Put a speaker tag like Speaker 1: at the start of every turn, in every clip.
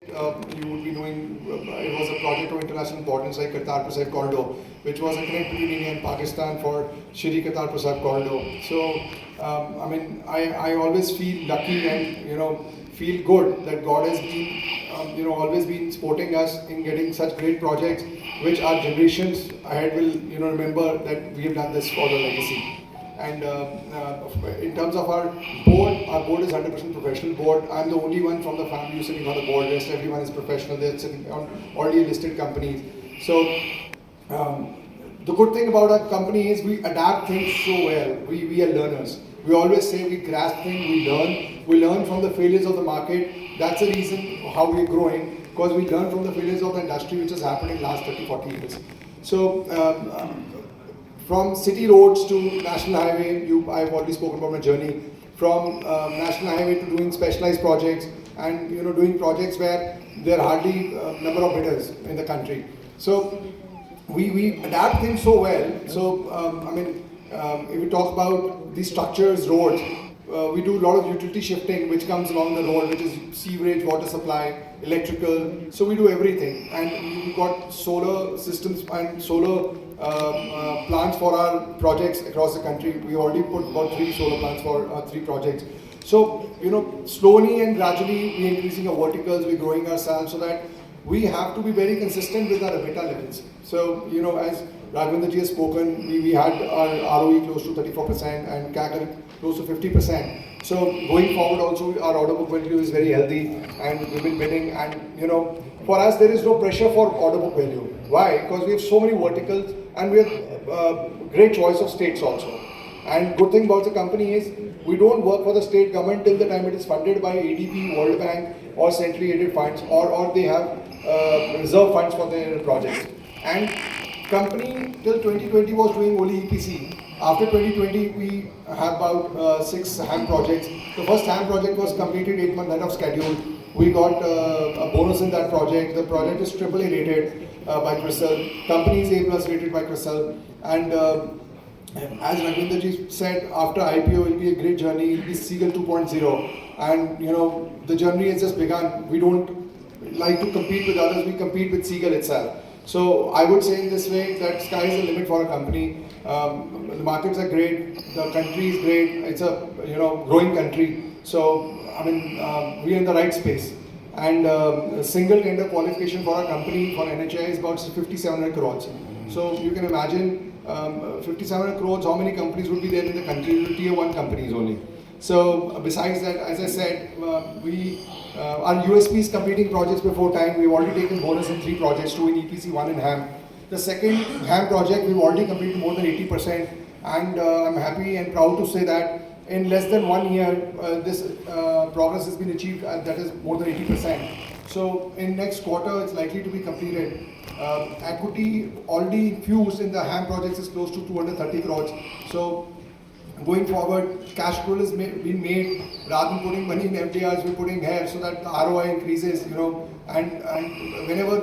Speaker 1: You would be knowing it was a project of international importance like Kartarpur Sahib Corridor, which was a connect between India and Pakistan for Shri Kartarpur Sahib Corridor. So, I always feel lucky and feel good that God has been always been supporting us in getting such great projects, which our generations ahead will remember that we have done this for the legacy. And in terms of our board is 100% professional board. I'm the only one from the family who's sitting on the board. Rest everyone is professional. They're sitting on already listed companies. So the good thing about our company is we adapt things so well. We are learners. We always say we grasp things, we learn. We learn from the failures of the market. That's the reason how we're growing, because we learn from the failures of the industry which has happened in the last 30, 40 years. So from city roads to national highway, I've already spoken about my journey. From national highway to doing specialized projects and doing projects where there are hardly number of bidders in the country. So we adapt things so well. So if we talk about the structures, roads, we do a lot of utility shifting which comes along the road, which is sewerage, water supply, electrical. So we do everything, and we've got solar systems and solar plants for our projects across the country. We already put about 3 solar plants for 3 projects. So slowly and gradually we're increasing our verticals, we're growing ourselves, so that we have to be very consistent with our EBITDA levels. So as Raghavendra ji has spoken, we had our ROE close to 34% and CAGR close to 50%. So going forward also our order book value is very healthy, and we've been bidding, and for us there is no pressure for order book value. Why? Because we have so many verticals and we have great choice of states also. And good thing about the company is we don't work for the state government till the time it is funded by ADB, World Bank or centrally aided funds, or they have reserve funds for their projects. And company till 2020 was doing only EPC. After 2020, we have about 6 HAM projects. The first HAM project was completed 8 months ahead of schedule. We got a bonus in that project. The project is AAA rated by CRISIL. Company is A+ rated by CRISIL. And as Raghavendra ji said, after IPO it will be a great journey. It will be Ceigall 2.0. And the journey has just begun. We don't like to compete with others. We compete with Ceigall itself. So I would say in this way that sky is the limit for a company. The markets are great, the country is great, it's a growing country. So we're in the right space. And single tender qualification for our company for NHI is about 5,700 crores. So you can imagine 5,700 crores, how many companies would be there in the country? Tier 1 companies only. So besides that, as I said, our USP is completing projects before time. We've already taken bonus in 3 projects, 2 in EPC, 1 in HAM. The second HAM project, we've already completed more than 80%, and I'm happy and proud to say that in less than 1 year, this progress has been achieved, that is more than 80%. So in next quarter, it's likely to be completed. Equity already infused in the HAM projects is close to 230 crores. So going forward, cash flow is being made. Rather than putting money in FDRs, we're putting here so that the ROI increases, and whenever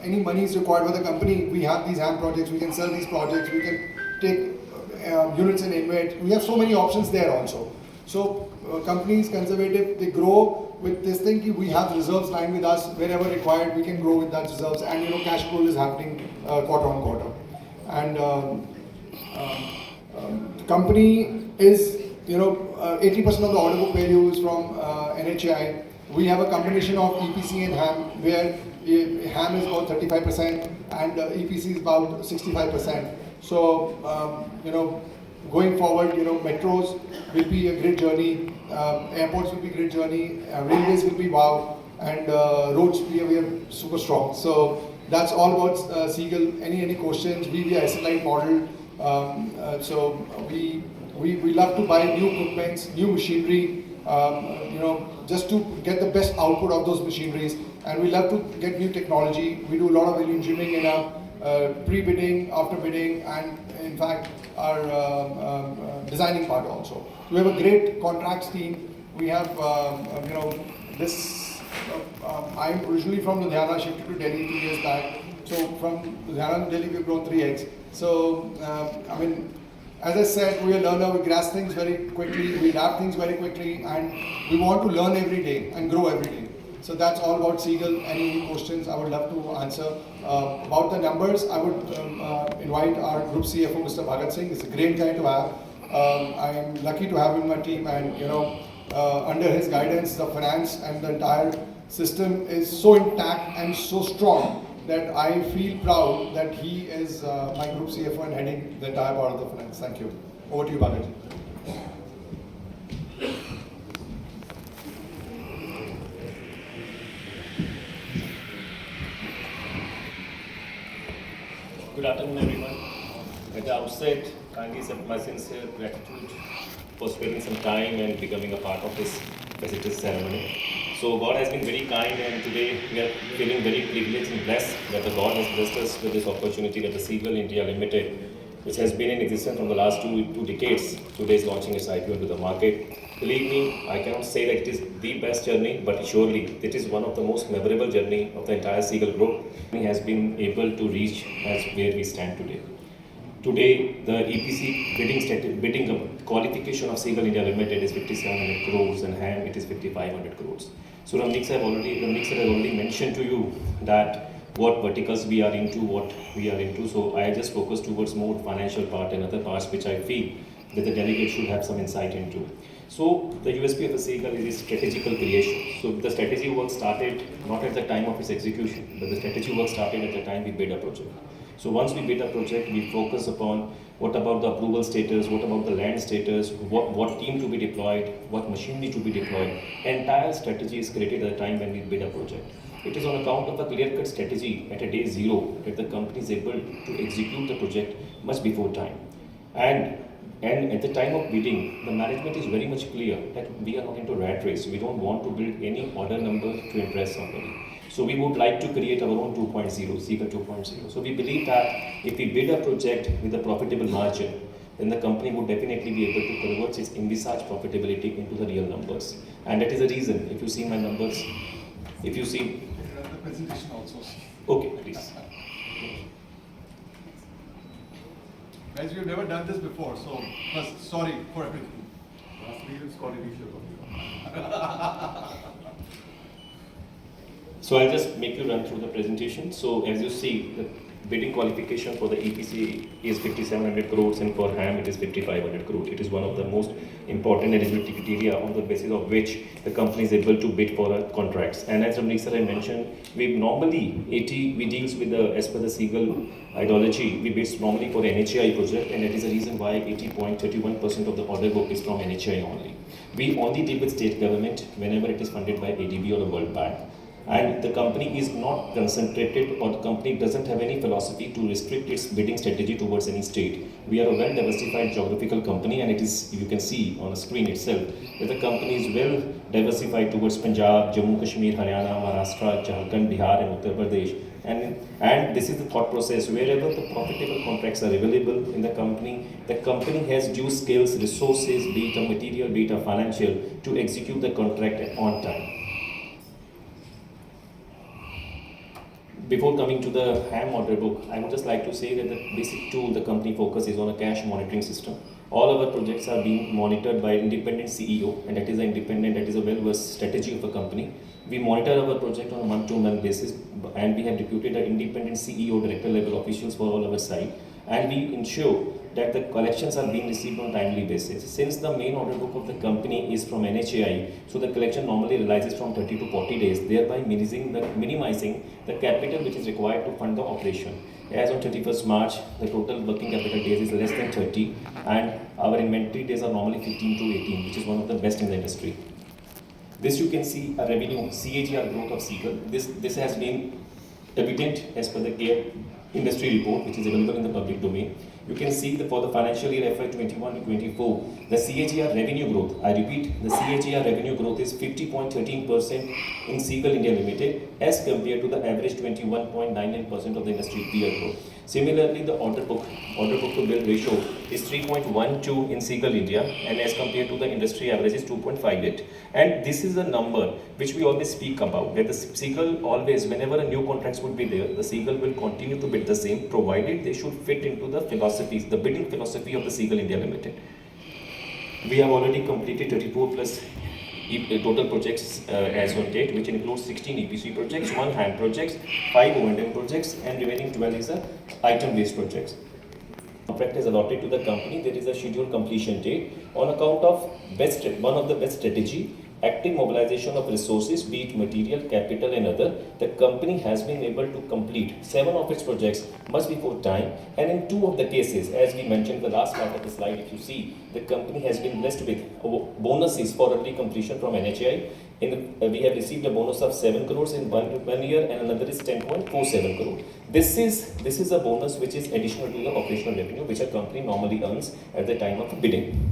Speaker 1: any money is required by the company, we have these HAM projects, we can sell these projects, we can take units in InvIT. We have so many options there also. So companies conservative, they grow with this thing. We have reserves lying with us. Wherever required, we can grow with that reserves, and cash flow is happening quarter on quarter. And company is 80% of the order book value is from NHI. We have a combination of EPC and HAM, where HAM is about 35% and EPC is about 65%. So going forward, metros will be a great journey, airports will be a great journey, railways will be wow, and roads we are super strong. So that's all about Ceigall. Any questions? We are asset-light model. So we love to buy new equipments, new machinery, just to get the best output of those machineries. And we love to get new technology. We do a lot of value engineering in our pre-bidding, after bidding, and in fact our designing part also. We have a great contracts team. We have this. I'm originally from Ludhiana, shifted to Delhi 2 years back. So from Ludhiana to Delhi, we've grown 3x. So as I said, we are learner. We grasp things very quickly. We adapt things very quickly, and we want to learn every day and grow every day. So that's all about Ceigall. Any questions I would love to answer. About the numbers, I would invite our group CFO, Mr. Bhagat Singh. He's a great guy to have. I am lucky to have him in my team, and under his guidance, the finance and the entire system is so intact and so strong that I feel proud that he is my group CFO and heading the entire part of the finance. Thank you. Over to you, Bhagat.
Speaker 2: Good afternoon, everyone. At the outset, kindly accept my sincere gratitude for spending some time and becoming a part of this visitor ceremony. So God has been very kind, and today we are feeling very privileged and blessed that the God has blessed us with this opportunity that the Ceigall India Limited, which has been in existence from the last two decades, today is launching its IPO into the market. Believe me, I cannot say that it is the best journey, but surely it is one of the most memorable journey of the entire Ceigall group. He has been able to reach as where we stand today. Today, the EPC bidding qualification of Ceigall India Limited is 5,700 crores and HAM it is 5,500 crores. So Ramnik sir has already mentioned to you that what verticals we are into, what we are into. So I just focus towards more financial part and other parts which I feel that the delegate should have some insight into. So the USP of the Ceigall is strategical creation. So the strategy work started not at the time of its execution, but the strategy work started at the time we bid a project. So once we bid a project, we focus upon what about the approval status, what about the land status, what team to be deployed, what machinery to be deployed. Entire strategy is created at the time when we bid a project. It is on account of a clear-cut strategy at a day zero that the company is able to execute the project much before time. And at the time of bidding, the management is very much clear that we are not into rat race. We don't want to build any order number to impress somebody. So we would like to create our own 2.0, Ceigall 2.0. So we believe that if we bid a project with a profitable margin, then the company would definitely be able to convert its envisaged profitability into the real numbers. And that is the reason, if you see my numbers, if you see...
Speaker 1: The presentation also.
Speaker 2: Okay, please.
Speaker 1: Guys, we've never done this before, so first, sorry for everything.
Speaker 2: So I'll just make you run through the presentation. So as you see, the bidding qualification for the EPC is 5,700 crores and for HAM it is 5,500 crores. It is one of the most important eligibility criteria on the basis of which the company is able to bid for contracts. And as Ramnik sir mentioned, we normally deals with the, as per the Ceigall ideology, we bid normally for NHAI project, and that is the reason why 80.31% of the order book is from NHAI only. We only deal with state government whenever it is funded by ADB or the World Bank. And the company is not concentrated, or the company doesn't have any philosophy to restrict its bidding strategy towards any state. We are a well diversified geographical company, and it is, you can see on the screen itself, that the company is well diversified towards Punjab, Jammu Kashmir, Haryana, Maharashtra, Jharkhand, Bihar and Uttar Pradesh. And this is the thought process. Wherever the profitable contracts are available in the company has due skills, resources, be it a material, be it a financial, to execute the contract on time. Before coming to the HAM order book, I would just like to say that the basic tool the company focuses on a cash monitoring system. All our projects are being monitored by independent CEO, and that is a well-versed strategy of a company. We monitor our project on a month-to-month basis, and we have deputed an independent CEO, director level officials for all our site, and we ensure that the collections are being received on timely basis. Since the main order book of the company is from NHAI, so the collection normally realizes from 30 to 40 days, thereby minimizing the capital which is required to fund the operation. As on 31st March, the total working capital days is less than 30, and our inventory days are normally 15 to 18, which is one of the best in the industry. This you can see a revenue CAGR growth of Ceigall. This has been evident as per the CARE industry report, which is available in the public domain. You can see that for the financial year FY21 to 24, the CAGR revenue growth, I repeat, the CAGR revenue growth is 50.13% in Ceigall India Limited as compared to the average 21.99% of the industry peer growth. Similarly, the order book to bill ratio is 3.12 in Ceigall India, and as compared to the industry average is 2.58. And this is a number which we always speak about, that the Ceigall always, whenever a new contracts would be there, the Ceigall will continue to bid the same, provided they should fit into the philosophies, the bidding philosophy of the Ceigall India Limited. We have already completed 34 plus total projects as on date, which includes 16 EPC projects, 1 HAM projects, 5 O&M projects, and remaining 12 is item-based projects. Contract is allotted to the company. There is a scheduled completion date on account of one of the best strategy, active mobilization of resources, be it material, capital, and other. The company has been able to complete 7 of its projects much before time, and in 2 of the cases, as we mentioned in the last part of the slide, if you see, the company has been blessed with bonuses for early completion from NHAI. We have received a bonus of 7 crores in one year, and another is 10.47 crore. This is a bonus which is additional to the operational revenue which a company normally earns at the time of bidding.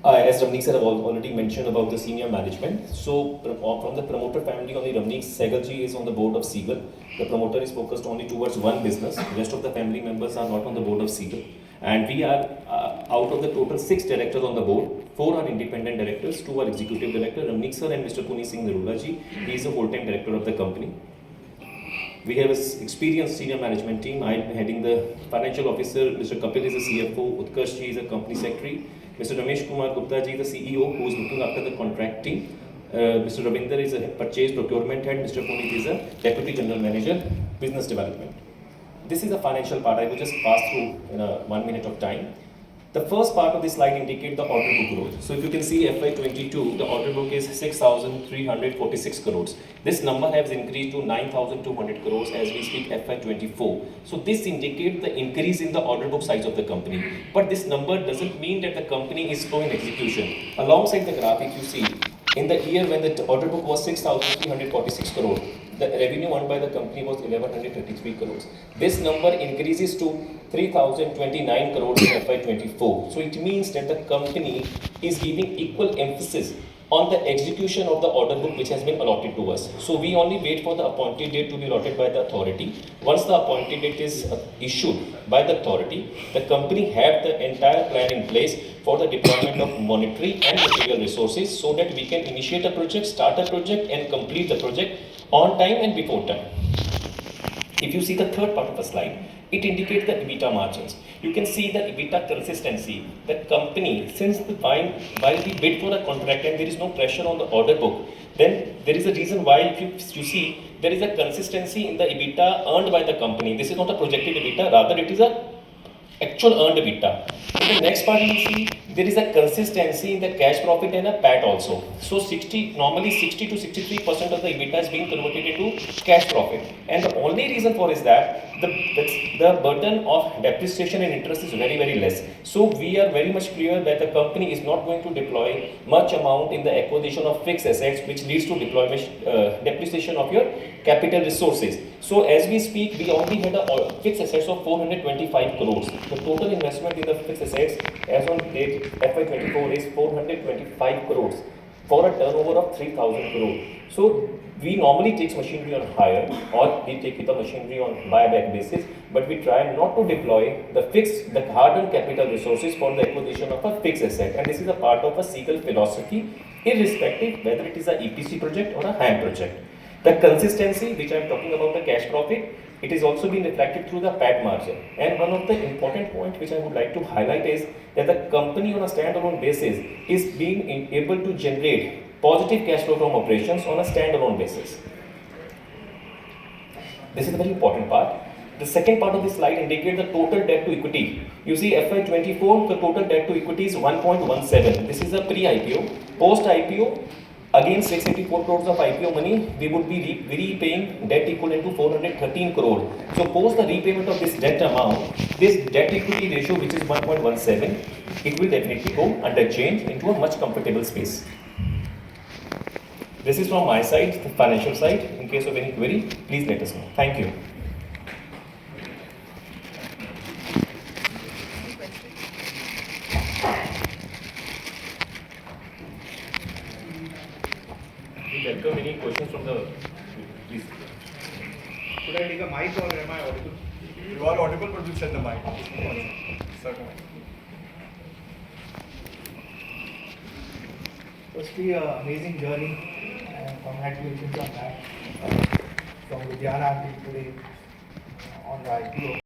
Speaker 2: As Ramneek sir have already mentioned about the senior management, so from the promoter family, only Ramneek Ceigall ji is on the board of Ceigall. The promoter is focused only towards one business. The rest of the family members are not on the board of Ceigall. And we are, out of the total 6 directors on the board, 4 are independent directors, 2 are executive director, Ramneek sir and Mr. Puni Singh Narula ji. He is a full-time director of the company. We have an experienced senior management team. I am heading the financial officer. Mr. Kapil is the CFO. Utkarsh ji is a company secretary. Mr. Ramesh Kumar Gupta ji, the CEO, who is looking after the contracting. Mr. Ravinder is a purchase procurement head. Mr. Punit is a deputy general manager, business development. This is the financial part. I will just pass through in 1 minute of time. The first part of this slide indicates the order book growth. So if you can see FY22, the order book is 6,346 crores. This number has increased to 9,200 crores as we speak FY24. So this indicates the increase in the order book size of the company. But this number doesn't mean that the company is slow in execution. Alongside the graph, if you see, in the year when the order book was 6,346 crores, the revenue earned by the company was 1,133 crores. This number increases to 3,029 crores in FY24. So it means that the company is giving equal emphasis on the execution of the order book which has been allotted to us. So we only wait for the appointed date to be allotted by the authority. Once the appointed date is issued by the authority, the company have the entire plan in place for the deployment of monetary and material resources so that we can initiate a project, start a project, and complete the project on time and before time. If you see the third part of the slide, it indicates the EBITDA margins. You can see the EBITDA consistency. The company, since while we bid for a contract and there is no pressure on the order book, then there is a reason why if you see there is a consistency in the EBITDA earned by the company. This is not a projected EBITDA, rather it is a actual earned EBITDA. In the next part you will see there is a consistency in the cash profit and a PAT also. So normally 60 to 63% of the EBITDA is being converted into cash profit. And the only reason for is that the burden of depreciation and interest is very, very less. So we are very much clear that the company is not going to deploy much amount in the acquisition of fixed assets, which leads to depreciation of your capital resources. So as we speak, we only had a fixed assets of 425 crores. The total investment in the fixed assets as on date FY24 is 425 crores for a turnover of 3,000 crores. So we normally take machinery on hire or we take the machinery on buyback basis, but we try not to deploy the hardened capital resources for the acquisition of a fixed asset. And this is a part of a Ceigall philosophy, irrespective whether it is a EPC project or a HAM project. The consistency, which I am talking about the cash profit, it is also being reflected through the PAT margin. And one of the important points which I would like to highlight is that the company on a standalone basis is being able to generate positive cash flow from operations on a standalone basis. This is a very important part. The second part of this slide indicates the total debt to equity. You see FY24, the total debt to equity is 1.17. This is a pre-IPO. Post-IPO, again 684 crores of IPO money, we would be repaying debt equivalent to 413 crore. So post the repayment of this debt amount, this debt equity ratio, which is 1.17, it will definitely go under change into a much comfortable space. This is from my side, the financial side. In case of any query, please let us know. Thank you. We welcome any questions from the please.
Speaker 3: Should I take a mic or am I audible?
Speaker 1: You are audible, but we'll send the mic. Sir,
Speaker 3: Firstly, amazing journey and congratulations on that. From Ludhiana until today on the IPO.